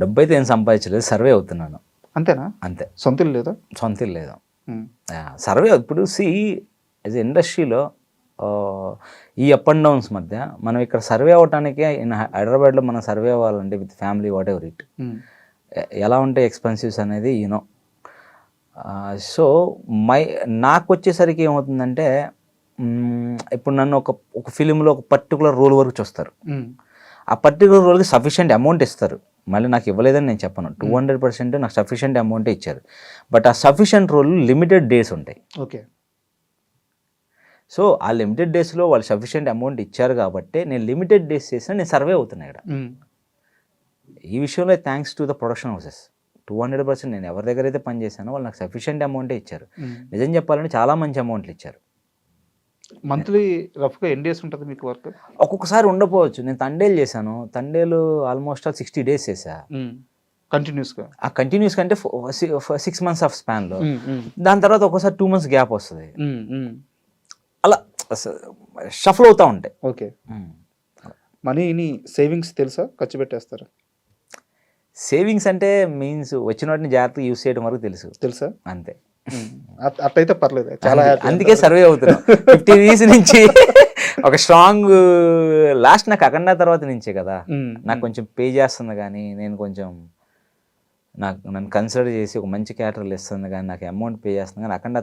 డబ్బు అయితే ఏం సంపాదించలేదు, సర్వే అవుతున్నాను అంతేనా? అంతే. సొంత ఇల్లు లేదా? సొంత ఇల్లు లేదు. సర్వే ఇప్పుడు యాజ్ ఇండస్ట్రీలో ఈ అప్ అండ్ డౌన్స్ మధ్య మనం ఇక్కడ సర్వే అవ్వటానికే హైదరాబాద్లో మనం సర్వే అవ్వాలంటే with family what ever it ఎలా ఉంటాయి ఎక్స్పెన్సివ్స్ అనేది యూనో. సో నాకు వచ్చేసరికి ఏమవుతుందంటే ఇప్పుడు నన్ను ఒక ఫిలింలో ఒక పర్టికులర్ రోల్ వరకు చూస్తారు. ఆ పర్టికులర్ రోల్కి సఫిషియెంట్ అమౌంట్ ఇస్తారు. మళ్ళీ నాకు ఇవ్వలేదని నేను చెప్పను, 200% నాకు సఫిషియెంట్ అమౌంటే ఇచ్చారు. బట్ ఆ సఫిషియెంట్ రోల్ లిమిటెడ్ డేస్ ఉంటాయి. ఓకే. సో ఆ లిమిటెడ్ డేస్లో వాళ్ళు సఫిషియెంట్ అమౌంట్ ఇచ్చారు కాబట్టి నేను లిమిటెడ్ డేస్ చేసినా నేను సర్వే అవుతున్నాయి ఇక్కడ. ఈ విషయంలో thanks to the production houses 200% నేను ఎవరి దగ్గర అయితే పని చేశానో వాళ్ళు నాకు సఫిషియెంట్ అమౌంటే ఇచ్చారు. నిజం చెప్పాలంటే చాలా మంచి అమౌంట్లు ఇచ్చారు. మంత్లీ రఫ్గా ఎన్ని డేస్ ఉంటుంది మీకు వర్క్? ఒక్కొక్కసారి ఉండకపోవచ్చు. నేను తండేలు చేశాను, తండేలు ఆల్మోస్ట్ 60 days చేశా కంటిన్యూస్గా. ఆ కంటిన్యూస్ కంటే 6 months ఆఫ్ స్పాన్లో. దాని తర్వాత ఒక్కోసారి 2 months గ్యాప్ వస్తుంది. అలా షఫల్ అవుతూ ఉంటాయి. ఓకే. మనీని సేవింగ్స్ తెలుసా, ఖర్చు పెట్టేస్తారా? సేవింగ్స్ అంటే మీన్స్ వచ్చిన వాటిని జాగ్రత్తగా యూస్ చేయడం వరకు తెలుసా అంతే. అట్లయితే పర్లేదు, చాలా అందుకే సర్వే అవుతున్నాం 50 years నుంచి. ఒక స్ట్రాంగ్ లాస్ట్ నాకు అఖండ తర్వాత నుంచే కదా నాకు కొంచెం పే చేస్తుంది, కానీ నేను కొంచెం నన్ను కన్సిడర్ చేసి ఒక మంచి క్యారెక్టర్లు ఇస్తుంది, కానీ నాకు అమౌంట్ పే చేస్తుంది, కానీ అఖండ